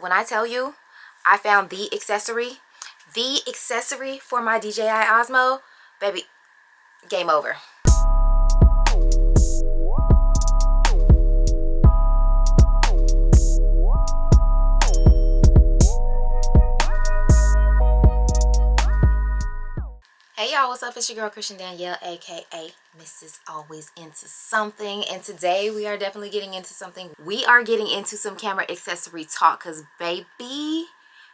when I tell you I found the accessory for my DJI Osmo, baby, game over. Hey y'all, what's up? It's your girl Christian Danielle, aka Mrs. Always Into Something, and today we are definitely getting into something. We are getting into some camera accessory talk because baby,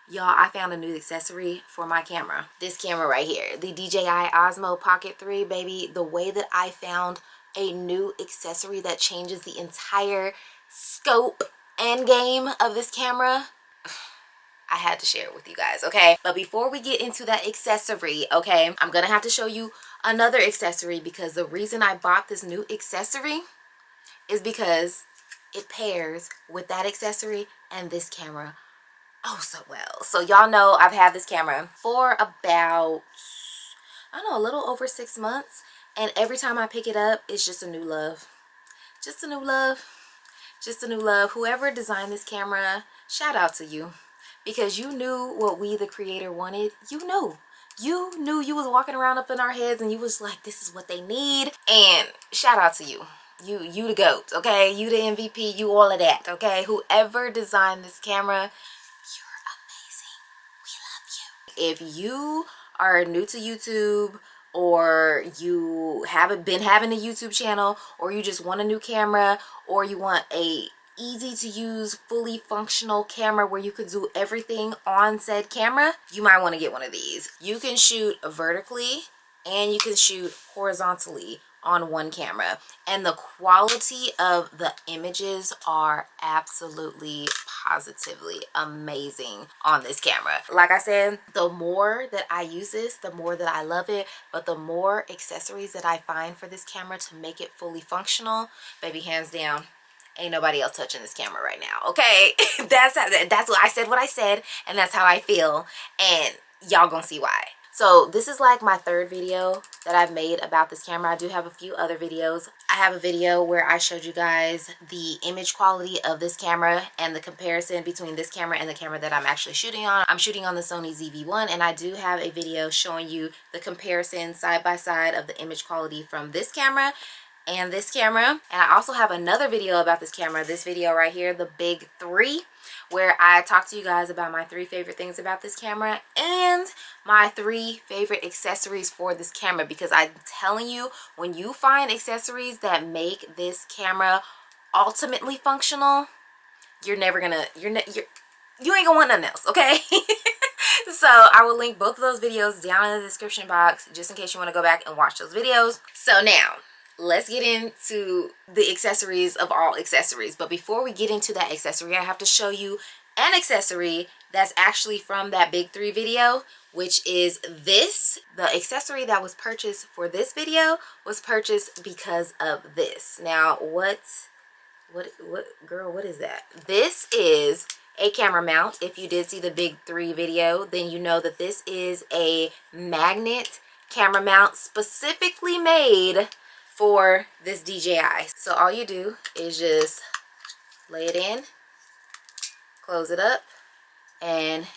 y'all, I found a new accessory for my camera. This camera right here, the DJI Osmo Pocket 3, baby. The way that I found a new accessory that changes the entire scope and game of this camera, I had to share it with you guys, okay? But before we get into that accessory, okay, I'm gonna have to show you another accessory because the reason I bought this new accessory is because it pairs with that accessory and this camera oh so well. So y'all know I've had this camera for about, I don't know, a little over 6 months, and every time I pick it up, it's just a new love. Just a new love. Just a new love. Whoever designed this camera, shout out to you. Because you knew what we, the creator, wanted. You knew you was walking around up in our heads and you was like, this is what they need. And shout out to you. You the GOAT, okay? You the MVP, you all of that, okay? Whoever designed this camera, you're amazing. We love you. If you are new to YouTube, or you haven't been having a YouTube channel, or you just want a new camera, or you want a easy to use, fully functional camera where you can do everything on said camera, you might want to get one of these. You can shoot vertically and you can shoot horizontally on one camera, and the quality of the images are absolutely positively amazing on this camera. Like I said, the more that I use this, the more that I love it, but the more accessories that I find for this camera to make it fully functional, baby, hands down, ain't nobody else touching this camera right now, okay? That's what I said, and that's how I feel, and y'all gonna see why. So this is like my third video that I've made about this camera. I do have a few other videos. I have a video where I showed you guys the image quality of this camera and the comparison between this camera and the camera that I'm actually shooting on. I'm shooting on the Sony ZV-1, and I do have a video showing you the comparison side by side of the image quality from this camera and this camera. And I also have another video about this camera, this video right here, the big 3, where I talk to you guys about my 3 favorite things about this camera and my 3 favorite accessories for this camera. Because I'm telling you, when you find accessories that make this camera ultimately functional, you ain't gonna want nothing else, okay? So I will link both of those videos down in the description box just in case you want to go back and watch those videos. So now let's get into the accessories of all accessories. But before we get into that accessory, I have to show you an accessory that's actually from that big 3 video, which is this. The accessory that was purchased for this video was purchased because of this. Now what girl, what is that? This is a camera mount. If you did see the big 3 video, then you know that this is a magnet camera mount specifically made for this DJI. So all you do is just lay it in, close it up, and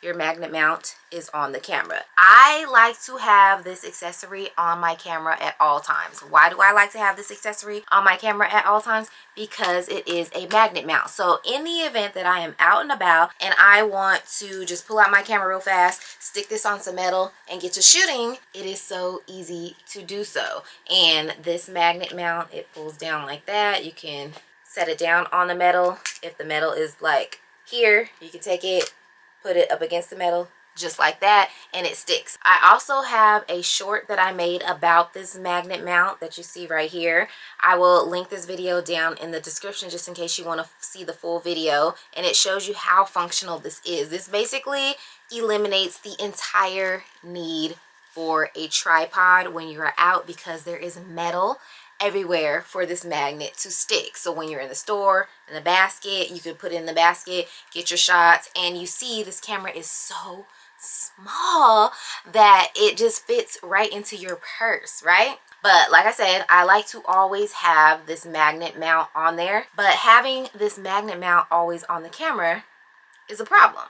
your magnet mount is on the camera. I like to have this accessory on my camera at all times. Why do I like to have this accessory on my camera at all times? Because it is a magnet mount. So in the event that I am out and about and I want to just pull out my camera real fast, stick this on some metal, and get to shooting, it is so easy to do so. And this magnet mount, it pulls down like that. You can set it down on the metal. If the metal is like here, you can take it, put it up against the metal just like that, and it sticks. I also have a short that I made about this magnet mount that you see right here. I will link this video down in the description just in case you want to see the full video, and it shows you how functional this is. This basically eliminates the entire need for a tripod when you're out, because there is metal everywhere for this magnet to stick. So when you're in the store, in the basket, you can put it in the basket, get your shots, and you see this camera is so small that it just fits right into your purse, right? But like I said, I like to always have this magnet mount on there. But having this magnet mount always on the camera is a problem.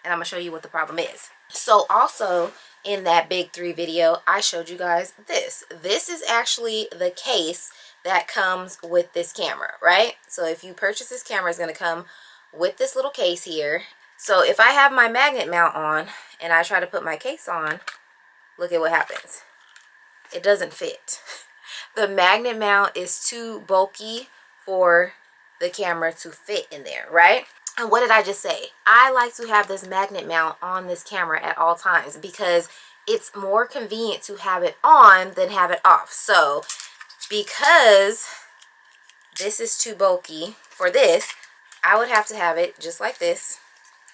And I'm going to show you what the problem is. So also in that big 3 video, I showed you guys this. This is actually the case that comes with this camera, right? So if you purchase this camera, it's going to come with this little case here. So if I have my magnet mount on and I try to put my case on, look at what happens. It doesn't fit. The magnet mount is too bulky for the camera to fit in there, right? And what did I just say? I like to have this magnet mount on this camera at all times because it's more convenient to have it on than have it off. So because this is too bulky for this, I would have to have it just like this,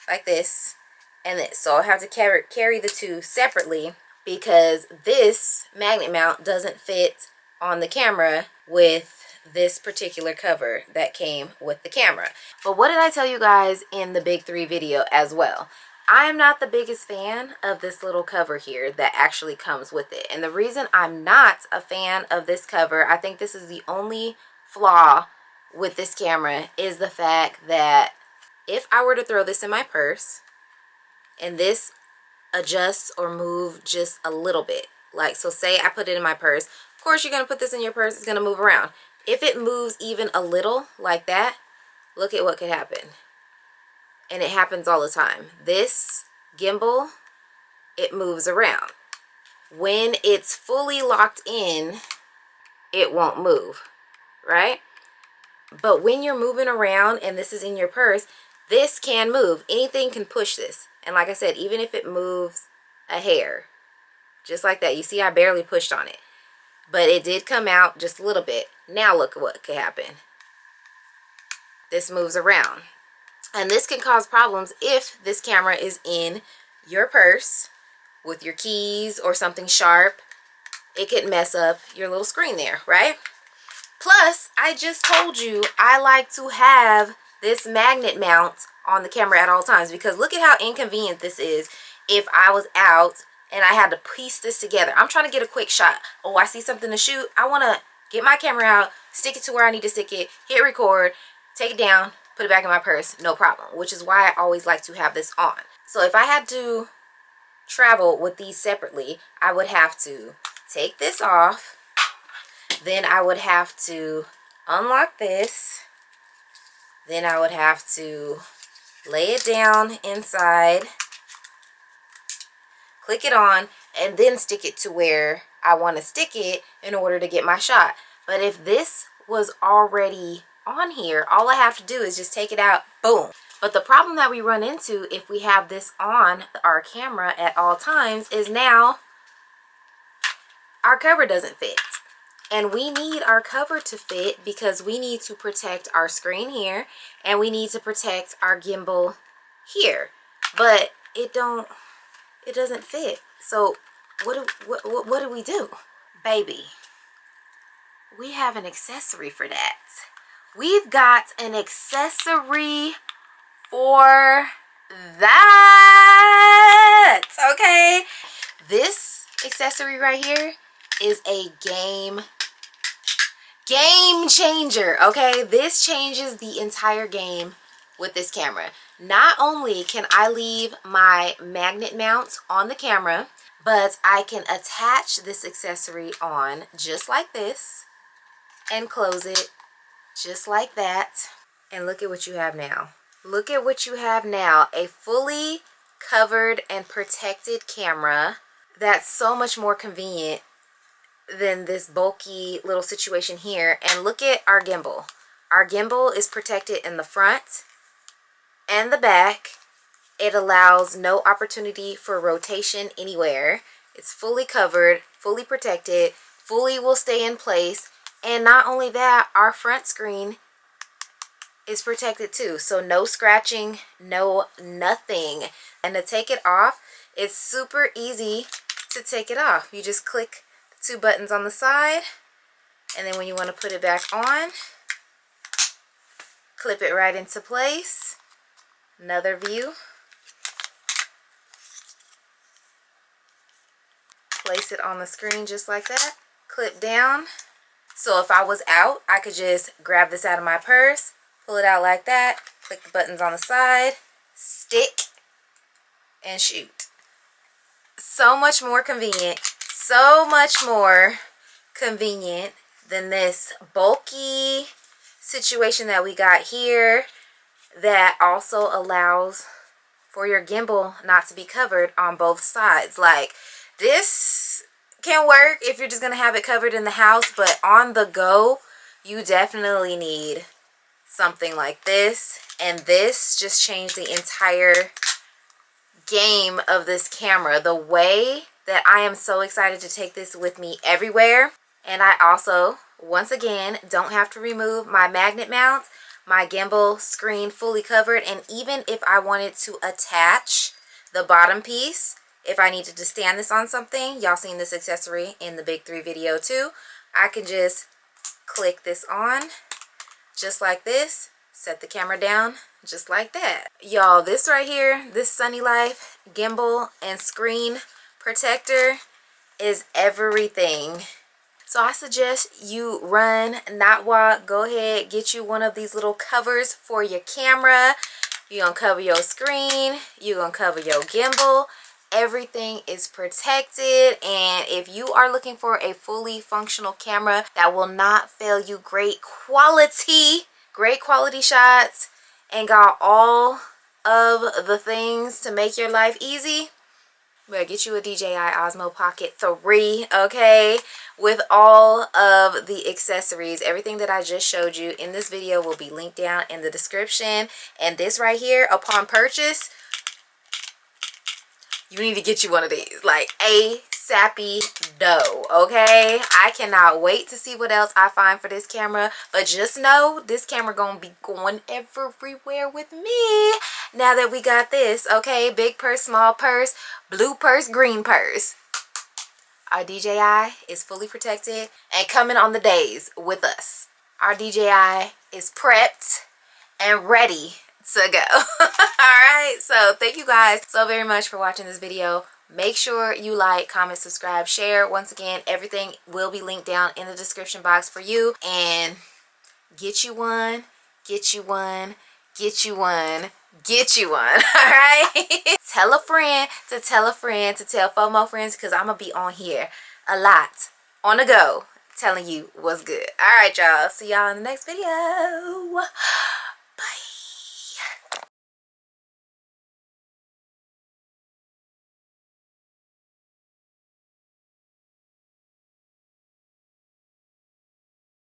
and this. So I'll have to carry the two separately because this magnet mount doesn't fit on the camera with this particular cover that came with the camera. But what did I tell you guys in the big 3 video as well? I am not the biggest fan of this little cover here that actually comes with it. And the reason I'm not a fan of this cover, I think this is the only flaw with this camera, is the fact that if I were to throw this in my purse and this adjusts or move just a little bit, like, so say I put it in my purse, of course you're going to put this in your purse, it's going to move around. If it moves even a little like that, look at what could happen. And it happens all the time. This gimbal, it moves around. When it's fully locked in, it won't move, right? But when you're moving around and this is in your purse, this can move. Anything can push this. And like I said, even if it moves a hair, just like that, you see I barely pushed on it. But it did come out just a little bit. Now look at what could happen. This moves around. And this can cause problems if this camera is in your purse with your keys or something sharp. It could mess up your little screen there, right? Plus, I just told you I like to have this magnet mount on the camera at all times because look at how inconvenient this is if I was out and I had to piece this together. I'm trying to get a quick shot. Oh, I see something to shoot. I want to get my camera out, stick it to where I need to stick it, hit record, take it down, put it back in my purse, no problem. Which is why I always like to have this on. So if I had to travel with these separately, I would have to take this off. Then I would have to unlock this. Then I would have to lay it down inside, click it on, and then stick it to where I want to stick it in order to get my shot. But if this was already on here, all I have to do is just take it out, boom. But the problem that we run into if we have this on our camera at all times is now our cover doesn't fit. And we need our cover to fit because we need to protect our screen here and we need to protect our gimbal here. But it doesn't fit. So what do we do? Baby, we have an accessory for that. We've got an accessory for that. Okay? This accessory right here is a game changer, okay? This changes the entire game with this camera. Not only can I leave my magnet mount on the camera, but I can attach this accessory on just like this and close it just like that. And look at what you have now. Look at what you have now. A fully covered and protected camera that's so much more convenient than this bulky little situation here. And look at our gimbal. Our gimbal is protected in the front and the back. It allows no opportunity for rotation anywhere. It's fully covered, fully protected, fully will stay in place. And not only that, our front screen is protected too. So no scratching, no nothing. And to take it off, it's super easy to take it off. You just click the 2 buttons on the side, and then when you want to put it back on, clip it right into place. Another view. Place it on the screen just like that. Clip down. So if I was out, I could just grab this out of my purse, pull it out like that, click the buttons on the side, stick, and shoot. So much more convenient. So much more convenient than this bulky situation that we got here, that also allows for your gimbal not to be covered on both sides. Like, this can work if you're just gonna have it covered in the house, but on the go you definitely need something like this. And this just changed the entire game of this camera, the way that I am so excited to take this with me everywhere. And I also, once again, don't have to remove my magnet mount, my gimbal screen fully covered. And even if I wanted to attach the bottom piece, if I needed to stand this on something, y'all seen this accessory in the Big 3 video too, I can just click this on just like this, set the camera down just like that. Y'all, this right here, this Sunny Life gimbal and screen protector is everything. So I suggest you run, not walk. Go ahead, get you one of these little covers for your camera. You're gonna cover your screen, you're gonna cover your gimbal. Everything is protected. And if you are looking for a fully functional camera that will not fail you, great quality shots, and got all of the things to make your life easy, well, get you a DJI Osmo Pocket 3, okay? With all of the accessories. Everything that I just showed you in this video will be linked down in the description. And this right here, upon purchase, you need to get you one of these. Like, ASAPy dough, okay? I cannot wait to see what else I find for this camera. But just know, this camera gonna be going everywhere with me now that we got this, okay? Big purse, small purse, blue purse, green purse. Our DJI is fully protected and coming on the days with us. Our DJI is prepped and ready to go. Alright, so thank you guys so very much for watching this video. Make sure you like, comment, subscribe, share. Once again, everything will be linked down in the description box for you. And get you one, get you one, get you one, get you one. Alright? Tell a friend to tell a friend to tell 4 more friends, because I'm going to be on here a lot, on the go, telling you what's good. Alright, y'all. See y'all in the next video.